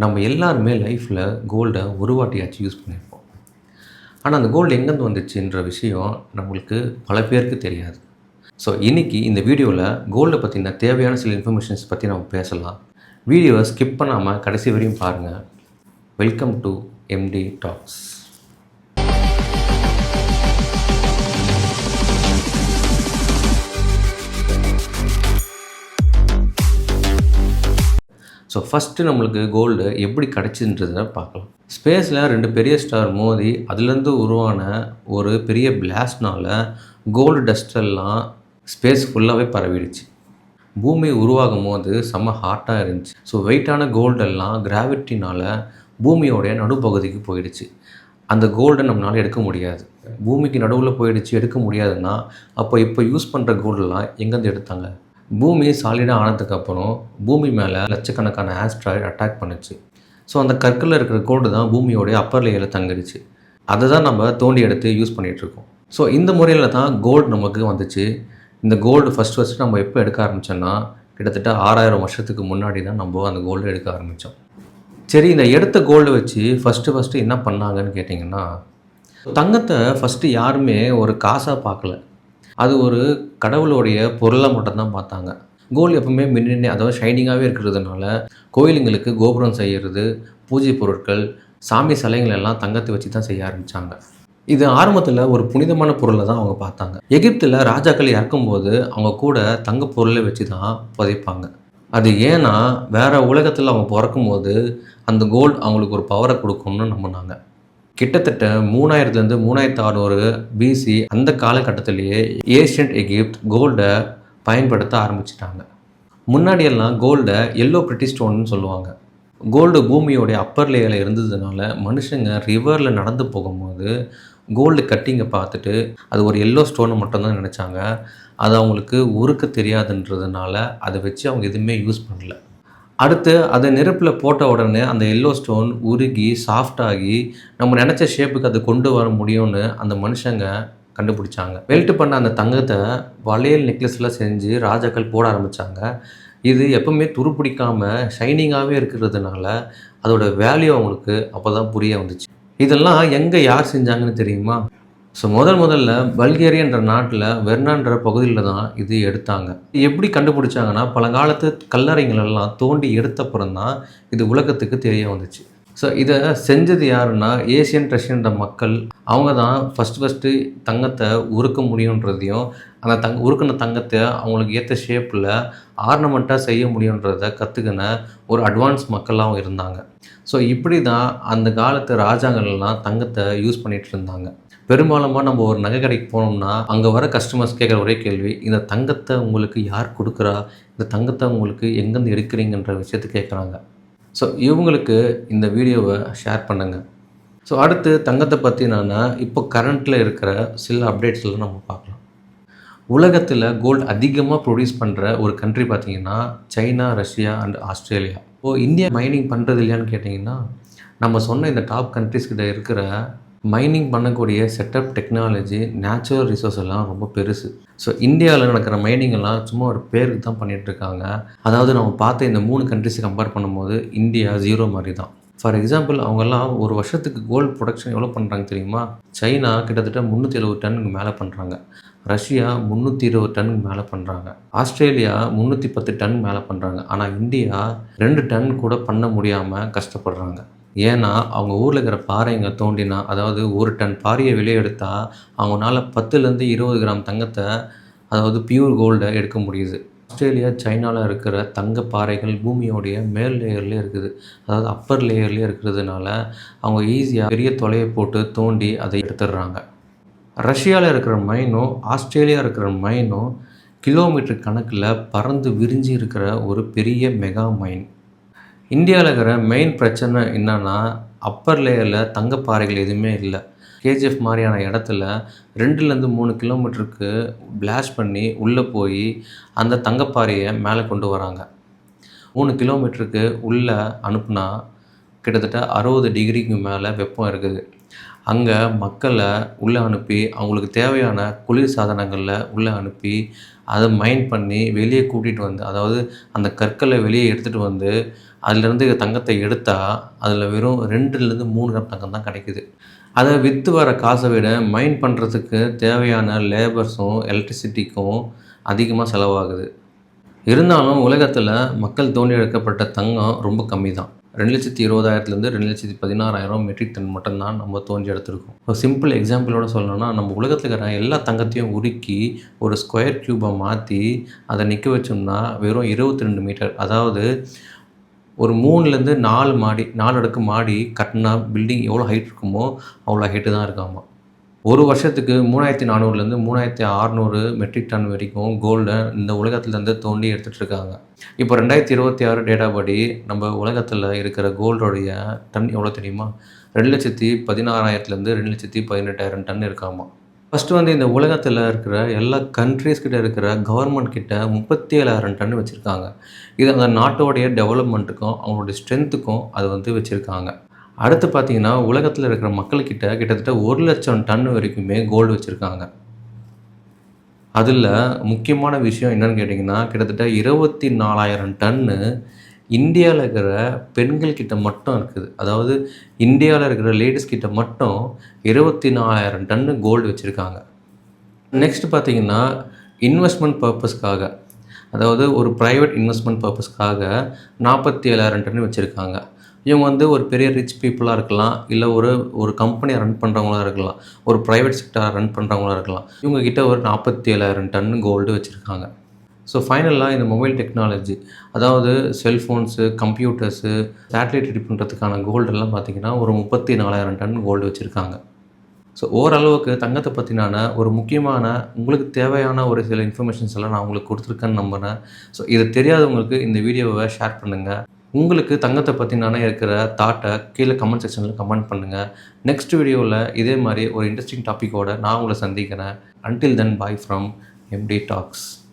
நம்ம எல்லாருமே லைஃப்பில் கோல்டை ஒரு வாட்டியாச்சும் யூஸ் பண்ணியிருப்போம். ஆனால் அந்த கோல்டு எங்கேருந்து வந்துச்சுன்ற விஷயம் நம்மளுக்கு பல பேருக்கு தெரியாது. ஸோ இன்றைக்கி இந்த வீடியோவில் கோல்டை பற்றின தேவையான சில இன்ஃபர்மேஷன்ஸ் பற்றி நம்ம பேசலாம். வீடியோவை ஸ்கிப் பண்ணாமல் கடைசி வரையும் பாருங்கள். Welcome to MT talks. So first நம்மளுக்கு கோல்டு எப்படி கிடச்சின்றதை பார்க்கலாம். ஸ்பேஸில் 2 பெரிய ஸ்டார் மோதி அதுலேருந்து உருவான ஒரு பெரிய பிளாஸ்ட்னால் கோல்டு டஸ்டெல்லாம் ஸ்பேஸ் ஃபுல்லாகவே பரவிடுச்சு. பூமி உருவாகும் போது செம்ம ஹாட்டாக இருந்துச்சு. ஸோ வெயிட்டான கோல்டெல்லாம் கிராவிட்டினால் பூமியோடைய நடுப்பகுதிக்கு போயிடுச்சு. அந்த கோல்டை நம்மளால் எடுக்க முடியாது. பூமிக்கு நடுவில் போயிடுச்சு, எடுக்க முடியாதுன்னா இப்போ யூஸ் பண்ணுற கோல்டெல்லாம் எங்கேருந்து எடுத்தாங்க? பூமி சாலிடாக ஆனதுக்கப்புறம் பூமி மேலே லட்சக்கணக்கான ஆஸ்ட்ராய்டு அட்டாக் பண்ணுச்சு. ஸோ அந்த கற்களில் இருக்கிற கோல்டு தான் பூமியோடைய அப்பர் லேயரில் தங்கிடுச்சு. அதை தான் நம்ம தோண்டி எடுத்து யூஸ் பண்ணிகிட்ருக்கோம். ஸோ இந்த முறையில் தான் கோல்டு நமக்கு வந்துச்சு. இந்த கோல்டு ஃபஸ்ட்டு நம்ம எப்போ எடுக்க ஆரம்பித்தோன்னா கிட்டத்தட்ட 6000 வருஷத்துக்கு முன்னாடி தான் நம்ம அந்த கோல்டு எடுக்க ஆரம்பித்தோம். சரி, இந்த எடுத்த கோல்டு வச்சு ஃபஸ்ட்டு என்ன பண்ணாங்கன்னு கேட்டிங்கன்னா, தங்கத்தை ஃபஸ்ட்டு யாருமே ஒரு காசாக பார்க்கல. அது ஒரு கடவுளுடைய பொருளாக மட்டும்தான் பார்த்தாங்க. கோல்டு எப்பவுமே மின்னி, அதாவது ஷைனிங்காகவே இருக்கிறதுனால கோயிலுங்களுக்கு கோபுரம் செய்கிறது, பூஜை பொருட்கள், சாமி சிலைகள் எல்லாம் தங்கத்தை வச்சு தான் செய்ய ஆரம்பித்தாங்க. இது ஆரம்பத்தில் ஒரு புனிதமான பொருளை தான் அவங்க பார்த்தாங்க. எகிப்தில் ராஜாக்கள் இறக்கும்போது அவங்க கூட தங்க பொருளை வச்சு தான் புதைப்பாங்க. அது ஏன்னா வேறு உலகத்தில் அவங்க பிறக்கும்போது அந்த கோல்டு அவங்களுக்கு ஒரு பவரை கொடுக்கும்னு நம்பினாங்க. கிட்டத்தட்ட 3000லேருந்து 3600 பிசி அந்த காலகட்டத்திலேயே ஏஷியன்ட் எகிப்த் கோல்டை பயன்படுத்த ஆரம்பிச்சிட்டாங்க. முன்னாடியெல்லாம் கோல்டை எல்லோ பிரிட்டி ஸ்டோன்னு சொல்லுவாங்க. கோல்டு பூமியோடைய அப்பர் லேயரில் இருந்ததுனால மனுஷங்க ரிவரில் நடந்து போகும்போது கோல்டு கட்டிங்கை பார்த்துட்டு அது ஒரு எல்லோ ஸ்டோனை மட்டும்தான் நினச்சாங்க. அது அவங்களுக்கு உருக்க தெரியாதுன்றதுனால அதை வச்சு அவங்க எதுவுமே யூஸ் பண்ணல. அடுத்து அதை நெருப்பில் போட்ட உடனே அந்த எல்லோ ஸ்டோன் உருகி சாஃப்டாகி நம்ம நினச்ச ஷேப்புக்கு அதை கொண்டு வர முடியும்னு அந்த மனுஷங்க கண்டுபிடிச்சாங்க. வெல்ட் பண்ண அந்த தங்கத்தை வளையல் நெக்லஸில் செஞ்சு ராஜாக்கள் போட ஆரம்பித்தாங்க. இது எப்பவுமே துருப்பிடிக்காமல் ஷைனிங்காகவே இருக்கிறதுனால அதோட வேல்யூ அவங்களுக்கு அப்போ தான் புரிய வந்துச்சு. இதெல்லாம் எங்கே யார் செஞ்சாங்கன்னு தெரியுமா? ஸோ முதல்ல பல்கேரியான்ற நாட்டில் வெர்னான்ற பகுதியில் தான் இது எடுத்தாங்க. எப்படி கண்டுபிடிச்சாங்கன்னா, பழங்காலத்து கல்லறைங்களெல்லாம் தோண்டி எடுத்தப்புறம் தான் இது உலகத்துக்கு தெரிய வந்துச்சு. ஸோ இதை செஞ்சது யாருன்னா ஏசியன் ரஷ்யன்ற மக்கள். அவங்க தான் ஃபஸ்ட்டு தங்கத்தை உருக்க முடியுன்றதையும் அந்த உருக்கின தங்கத்தை அவங்களுக்கு ஏற்ற ஷேப்பில் ஆர்னமெண்ட்டாக செய்ய முடியுன்றதை கற்றுக்கின ஒரு அட்வான்ஸ் மக்களாகவும் இருந்தாங்க. ஸோ இப்படி தான் அந்த காலத்து ராஜாங்கள்லாம் தங்கத்தை யூஸ் பண்ணிகிட்டு இருந்தாங்க. பெரும்பாலுமாக நம்ம ஒரு நகை கடைக்கு போனோம்னா அங்கே வர கஸ்டமர்ஸ் கேட்குற ஒரே கேள்வி, இந்த தங்கத்தை உங்களுக்கு யார் கொடுக்குறா, இந்த தங்கத்தை உங்களுக்கு எங்கேருந்து எடுக்கிறீங்கன்ற விஷயத்தை கேட்குறாங்க. ஸோ இவங்களுக்கு இந்த வீடியோவை ஷேர் பண்ணுங்கள். ஸோ அடுத்து தங்கத்தை பற்றி நான் இப்போ கரண்ட்டில் இருக்கிற சில அப்டேட்ஸ்லாம் நம்ம பார்க்கலாம். உலகத்தில் கோல்டு அதிகமாக ப்ரொடியூஸ் பண்ணுற ஒரு கண்ட்ரி பார்த்திங்கன்னா China, Russia and Australia. India mining பண்ணுறது இல்லையான்னு கேட்டிங்கன்னா, நம்ம சொன்ன இந்த டாப் கண்ட்ரிஸ்கிட்ட இருக்கிற மைனிங் பண்ணக்கூடிய செட்டப், டெக்னாலஜி, நேச்சுரல் ரிசோர்ஸ் எல்லாம் ரொம்ப பெருசு. ஸோ இந்தியாவில் நடக்கிற மைனிங் எல்லாம் சும்மா ஒரு பேருக்கு தான் பண்ணிகிட்ருக்காங்க. அதாவது நம்ம பார்த்த இந்த 3 கண்ட்ரிஸை கம்பேர் பண்ணும்போது இந்தியா 0 மாதிரி தான். ஃபார் எக்ஸாம்பிள், அவங்கெல்லாம் ஒரு வருஷத்துக்கு கோல்டு ப்ரொடக்ஷன் எவ்வளோ பண்ணுறாங்க தெரியுமா? சைனா கிட்டத்தட்ட 370 டன்னுக்கு மேலே பண்ணுறாங்க. ரஷ்யா 320 டன்னுக்கு மேலே பண்ணுறாங்க. ஆஸ்திரேலியா 310 டன் மேலே பண்ணுறாங்க. ஆனால் இந்தியா 2 டன் கூட பண்ண முடியாமல் கஷ்டப்படுறாங்க. ஏன்னா அவங்க ஊரில் இருக்கிற பாறைங்க தோண்டினா, அதாவது 1 டன் பாறையை வெளியே எடுத்தால் அவங்களால 10லேருந்து 20 கிராம் தங்கத்தை, அதாவது பியூர் கோல்டை எடுக்க முடியுது. ஆஸ்திரேலியா, சைனாவில் இருக்கிற தங்க பாறைகள் பூமியோடைய மேல் லேயர்லேயே இருக்குது, அதாவது அப்பர் லேயர்லேயே இருக்கிறதுனால அவங்க ஈஸியாக பெரிய தொலையை போட்டு தோண்டி அதை எடுத்துடுறாங்க. ரஷ்யாவில் இருக்கிற மைனும் ஆஸ்திரேலியா இருக்கிற மைனும் கிலோமீட்டர் கணக்கில் பறந்து விரிஞ்சு இருக்கிற ஒரு பெரிய மெகா மைன். இந்தியாவில் இருக்கிற மெயின் பிரச்சனை என்னன்னா, அப்பர் லேயரில் தங்கப்பாறைகள் எதுவுமே இல்லை. கேஜிஎஃப் மாதிரியான இடத்துல 2லேருந்து 3 கிலோமீட்டருக்கு பிளாஸ்ட் பண்ணி உள்ளே போய் அந்த தங்கப்பாறையை மேலே கொண்டு வராங்க. 3 கிலோமீட்டருக்கு உள்ளே அனுப்புனா கிட்டத்தட்ட 60 டிகிரிக்கு மேலே வெப்பம் இருக்குது. அங்கே மக்களை உள்ளே அனுப்பி அவங்களுக்கு தேவையான குளிர் சாதனங்களில் உள்ளே அனுப்பி அதை மைன் பண்ணி வெளியே கூட்டிகிட்டு வந்து, அதாவது அந்த கற்களை வெளியே எடுத்துகிட்டு வந்து அதிலேருந்து தங்கத்தை எடுத்தால் அதில் வெறும் 2லேருந்து 3 கிராம் தங்கம் தான் கிடைக்குது. அதை விற்று வர காசை விட மைன் பண்ணுறதுக்கு தேவையான லேபர்ஸும் எலக்ட்ரிசிட்டிக்கும் அதிகமாக செலவாகுது. இருந்தாலும் உலகத்தில் மக்கள் தோண்டி எடுக்கப்பட்ட தங்கம் ரொம்ப கம்மி தான். 2,20,000லேருந்து 2,16,000 மெட்ரிக் டன் மட்டும்தான் நம்ம தோண்டி எடுத்திருக்கோம். ஒரு சிம்பிள் எக்ஸாம்பிளோட சொல்லணும்னா, நம்ம உலகத்தில் இருக்கிற எல்லா தங்கத்தையும் உருக்கி ஒரு ஸ்கொயர் க்யூபாக மாற்றி அதை நிற்க வச்சோம்னா வெறும் 22 மீட்டர், அதாவது ஒரு 3லேருந்து 4 அடுக்கு மாடி கட்டினா பில்டிங் எவ்வளோ ஹைட் இருக்குமோ அவ்வளோ ஹைட்டு தான் இருக்காமா. ஒரு வருஷத்துக்கு 3,400லேருந்து 3,600 மெட்ரிக் டன் வரைக்கும் கோல்டை இந்த உலகத்துலேருந்து தோண்டி எடுத்துகிட்டு இருக்காங்க. இப்போ 2026 டேட்டா படி நம்ம உலகத்தில் இருக்கிற கோல்டோடைய டன் எவ்வளோ தெரியுமா? 2,16,000லேருந்து 2,18,000 டன் இருக்காமா. ஃபஸ்ட்டு வந்து இந்த உலகத்தில் இருக்கிற எல்லா கண்ட்ரீஸ் கிட்ட இருக்கிற கவர்மெண்ட் கிட்ட 37,000 டன் வச்சுருக்காங்க. இது அந்த நாட்டோடைய டெவலப்மெண்ட்டுக்கும் அவங்களுடைய ஸ்ட்ரென்த்துக்கும் அது வந்து வச்சுருக்காங்க. அடுத்து பார்த்தீங்கன்னா, உலகத்தில் இருக்கிற மக்கள்கிட்ட கிட்டத்தட்ட 1,00,000 டன் வரைக்குமே கோல்டு வச்சுருக்காங்க. அதில் முக்கியமான விஷயம் என்னென்னு கேட்டிங்கன்னா, கிட்டத்தட்ட 24,000 டன்னு இந்தியாவில் இருக்கிற பெண்கள் கிட்ட மட்டும் இருக்குது. அதாவது இந்தியாவில் இருக்கிற லேடிஸ் கிட்ட மட்டும் 24,000 டன்னு கோல்டு வச்சுருக்காங்க. நெக்ஸ்ட் பார்த்தீங்கன்னா, இன்வெஸ்ட்மெண்ட் பர்பஸ்க்காக, அதாவது ஒரு ப்ரைவேட் இன்வெஸ்ட்மெண்ட் பர்பஸ்க்காக 47,000 டன் வச்சுருக்காங்க. இவங்க வந்து ஒரு பெரிய ரிச் பீப்புளாக இருக்கலாம், இல்லை ஒரு கம்பெனியை ரன் பண்ணுறவங்களா இருக்கலாம், ஒரு ப்ரைவேட் செக்டாரை ரன் பண்ணுறவங்களா இருக்கலாம். இவங்ககிட்ட ஒரு 47,000 டன் கோல்டு வச்சுருக்காங்க. ஸோ ஃபைனலாக இந்த மொபைல் டெக்னாலஜி, அதாவது செல்ஃபோன்ஸு, கம்ப்யூட்டர்ஸு, சேட்டலைட் ரெடி பண்ணுறதுக்கான கோல்டெல்லாம் பார்த்திங்கன்னா ஒரு 34,000 டன் கோல்டு வச்சுருக்காங்க. ஸோ ஓரளவுக்கு தங்கத்தை பற்றினான ஒரு முக்கியமான உங்களுக்கு தேவையான ஒரு சில இன்ஃபர்மேஷன்ஸ் எல்லாம் நான் உங்களுக்கு கொடுத்துருக்கேன்னு நம்புகிறேன். ஸோ இதை தெரியாதவங்களுக்கு இந்த வீடியோவை ஷேர் பண்ணுங்கள். உங்களுக்கு தங்கத்தை பற்றினான இருக்கிற தாட்டை கீழே கமெண்ட் செக்ஷனில் கமெண்ட் பண்ணுங்கள். நெக்ஸ்ட் வீடியோவில் இதே மாதிரி ஒரு இன்ட்ரெஸ்டிங் டாப்பிக்கோடு நான் உங்களை சந்திக்கிறேன். Until then, bye from MD Talks.